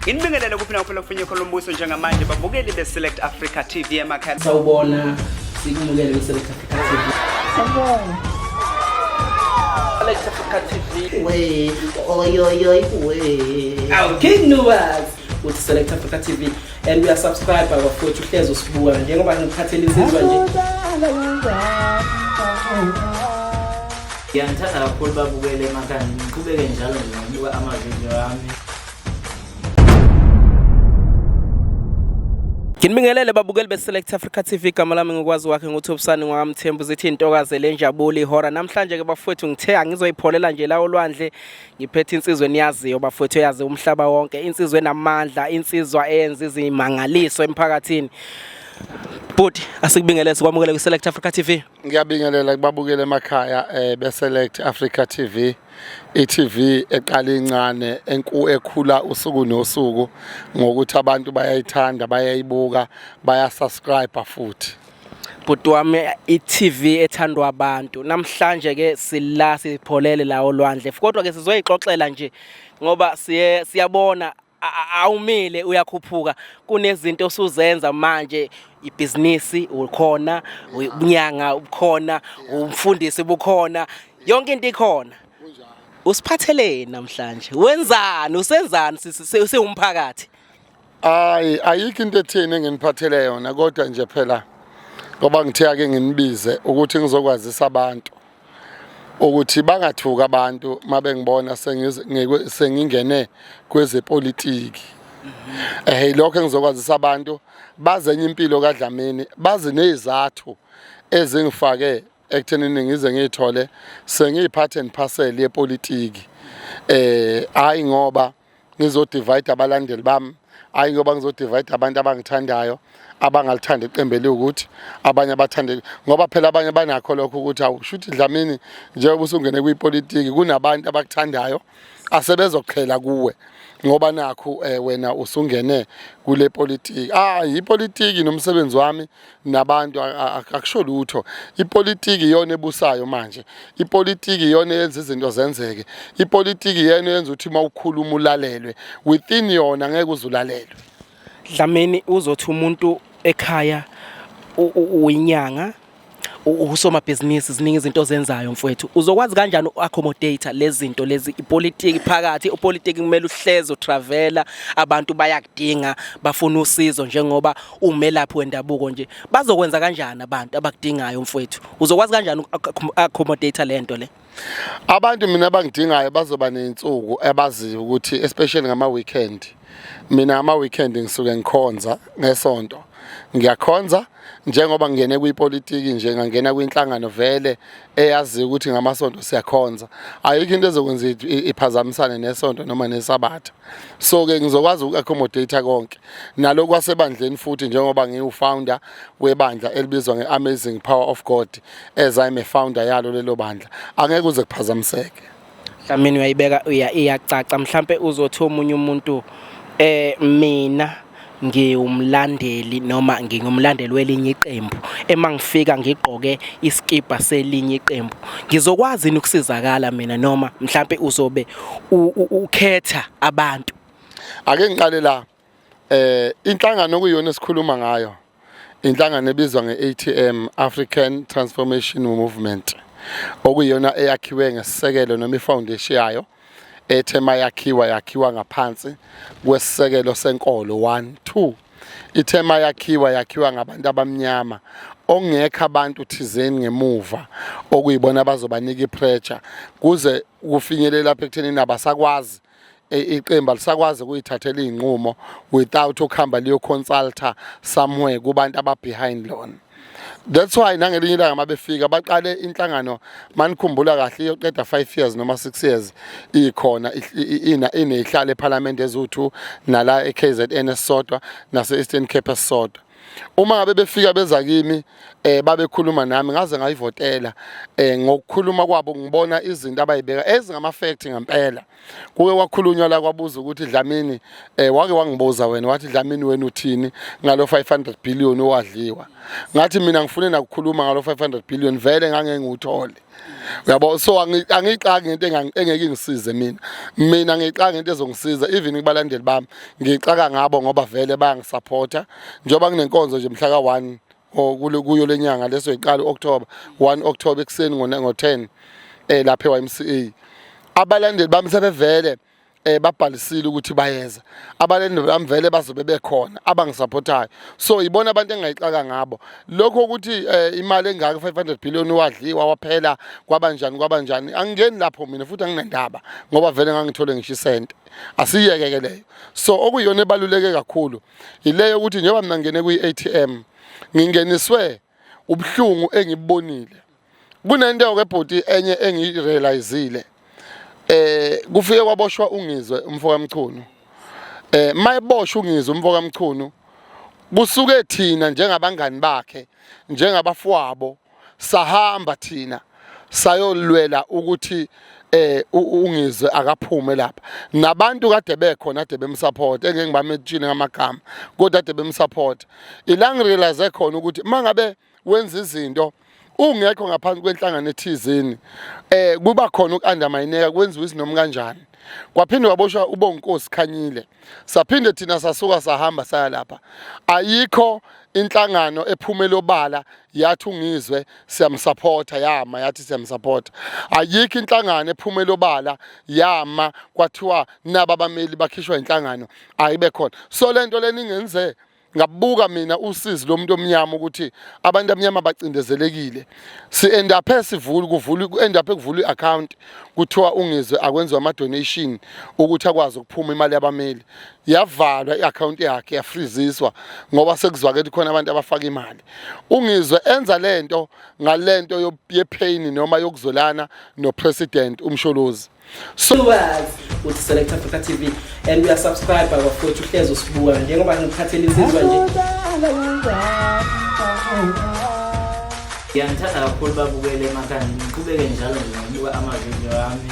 Inibingelela kuphi na kuphela kufinye khona umbuso njengamanje babukeli beSelect Africa TV emakhaya. Sawubona sikumukele beSelect Africa TV. Sawubona. Select Africa TV. We, we. Our King Nuwas with Select Africa TV and we are subscribed by bafowethu uhlezi usibuka njengoba ngikhathele insizwa nje. Ngiyangithanda kakhulu babukele emakhaya ngiqhubeke njalo ngibuka ama-video ami. Nginibingelele babukeli beSelect Africa TV igama lami ngikwazi wakhe ngoThobisani ngwamthembu zithi intokazi lenjabulo ihora namhlanje ke bafowethu ngithe angizoyipholela nje la olwandle ngiphethe insizwe niyaziyo bafowethu yazi umhlaba wonke insizwe enamandla insizwa eyenza izimangaliso emphakathini. But asikubingelele sikwamukele kwiSelect Africa TV. Ngiyabingelela kubabukele emakhaya beSelect Africa TV. iTV eqala incane ekhula usuku nosuku ngokuthi abantu bayayithanda bayayibuka bayasubscribe futhi. But wami iTV ethandwa abantu namhlanje ke sila sipholele la olwandle kodwa ke sizoyixoxela nje ngoba siyabona awumile uyakhuphuka kunezinto osuzenza manje ibusiness ukhona ubunyanga ubukhona umfundisi ubukhona yonke into ikhona. Usiphatheleni namhlanje wenzani usenzani siwumphakathi? Ayikho into ethini enginiphathele yona kodwa nje phela ngoba ngithe ake nginibize ukuthi ngizokwazisa abantu ukuthi bangathuka abantu mabe ngibona sengingene kwezepolitiki. Lokho engizokwazisa abantu bazenye impilo kaDlamini bazi nezathu ezingifake ekuthenini ngize ngithole sengiyiphathe and yepolitiki. Hayi ngoba ngizodivide abalandeli bami, hayi ngoba ngizodivide abantu abangithandayo abangalithanda iqembe ukuthi abanye abathande ngoba phela abanye banakho lokho ukuthi awushuthi Dlamini njengoba usungene kwipolitiki kunabantu abakuthandayo asebezokhela kuwe ngoba nakho wena usungene kule politiki. Ipolitiki nomsebenzi wami nabantu akusho lutho. Ipolitiki iyona ebusayo manje. Ipolitiki iyona yenza izinto zenzeke. Ipolitiki iyona yenza ukuthi mawukhuluma ulalelwe. Within yona ngeke uzulalelwe. Dlamini uzothi umuntu ekhaya uyinyanga usoma business ziningi izinto ozenzayo mfowethu uzokwazi kanjani uaccommodate lezi zinto lezi ipolitiki phakathi upolitiki kumele uhleze utravela abantu bayakudinga bafuna usizo njengoba umelaphi wendabuko nje bazokwenza kanjani abantu abakudingayo mfowethu uzokwazi kanjani uaccommodate lento le? Abantu mina abangidingayo bazoba nensuku abaziyo ukuthi especially ngama weekend mina ama weekend ngisuke ngikhonza ngesonto ngiyakhonza njengoba ngene kwipolitiki nje ngangena kwinhlangano vele eyazi ukuthi ngamasonto siyakhonza ayikho into ezokwenza iphazamisane nesonto noma nesabatha. So ke ngizokwazi ukuaccommodate konke naloko kwasebandleni futhi njengoba ngiyufounder webandla elibizwa ngeAmazing Power of God as I'm a founder yalo lelo bandla angeke uze kuphazamiseke. Dlamini uyayibeka iyacaca mhlambe uzothi omunye umuntu mina ngiyumlandeli noma ngingumlandeli welinye iqembu emangifika ngigqoke iskipa selinye iqembu ngizokwazi ukusizakala mina noma mhlambe uzobe ukhetha abantu? Ake ngiqale la inhlangano okuyona esikhuluma ngayo inhlangano ebizwa ngeATM African Transformation Movement okuyona eyakhiwe ngesisekelo noma ifoundation yayo ethema yakhiwa ngaphansi kwesisekelo senkolo 1 2 ithema yakhiwa ngabantu abamnyama ongekho abantu thizeni ngemuva okuyibona abazobanika ipressure kuze kufinyelela lapha ekuthenini abasakwazi iqembu alisakwazi ukuyithathela izinqumo without ukuhamba liyo consulta somewhere kubantu ababehind lona. That's why nangelinye ilanga mabefika baqale inhlangano manikhumbula kahle iyoqeda 5 years noma 6 years ikhona inehlala eParliament ezu2 nala eKZN esodwa nase Eastern Cape esodwa. Uma ngabe befika beza kimi babekhuluma nami ngaze ngayivotela ngokukhuluma kwabo ngibona izinto abayibeka ezingama fact ngempela kuke kwakhulunywa la kwabuza ukuthi Dlamini wake wangibuza wena wathi Dlamini wena uthini ngalo 500 billion owadliwa ngathi mina ngifune nakukhuluma ngalo 500 billion vele ngangeke nguthole uyabo. So angixaki ngento engeke ingisize mina ngixaka ngento ezongisiza even kubalandeli bami, ngixaka ngabo ngoba vele bayangisupport njengoba kunenkonzo nje mhla ka1 kuyo lenyanga leso iqala October 1 October ekseni ngo10 lapha eYMCA. Abalandeli bami sebevele babhalisile ukuthi bayeza, abalandeli bami vele bazobe bekhona abangisupportayo. So ibona abantu engayixaka ngabo lokho ukuthi imali engaka 500 billion wadliwa waphela kwabanjani angingeni lapho mina futhi anginendaba ngoba vele ngangithole ngisho isente, asiyeke leyo. So okuyona ebaluleke kakhulu ileyo ukuthi njengoba mina ngene kwi-ATM ngingeniswe ubuhlungu engibonile. Kunento ke bhuti enye engirealizile, kufike kwaboshwa ungizwe umfoka Mchunu. Mayeboshwa ungizwe umfoka Mchunu, kusuke thina njengabangani bakhe, njengabafowabo, sahamba thina sayolwela ukuthi ungizwe akaphume lapha. Nabantu kade bekhona kade bemsupport, engeke ngibamethini ngamagama, kodwa kade bemsupport. Ila ngirealize khona ukuthi mangabe wenza izinto ungekho ngaphansi kwenhlangano ethizeni, kuba khona ukundamayineka kwenziwa isinoma kanjani. Kwaphinde waboshwa uBonkosi Khanyile, saphinde thina sasuka sahamba saya lapha. Ayikho inhlangano ephumela obala yathi ungizwe siyamsupporta, yama yathi siyamsupporta. Ayikho inhlangano ephumela obala yama kwathiwa naba abameli bakhishwa inhlangano ayibe khona. So lento leningenze ngabuka mina usizi lomuntu omnyama ukuthi abantu abanyama bacindezelekile, end up kuvula i-account kuthiwa ungizwe akwenziwa ama-donation ukuthi akwazi ukuphuma imali yabameli. Yavalwa i-account yakhe yafriziswa ngoba sekuzwakela khona abantu abafaka imali. Ungizwe enza lento ngalento yepain noma yokuzolana no-president umsholozi. So uthi Select Africa TV and we are subscribed bafowethu uhlezi usibuka njengoba ngiphathele insizwa nje. Ngiyangithanda kakhulu babukele emakhaya, ngiqhubeke njalo nje ngokubuka ama-video ami.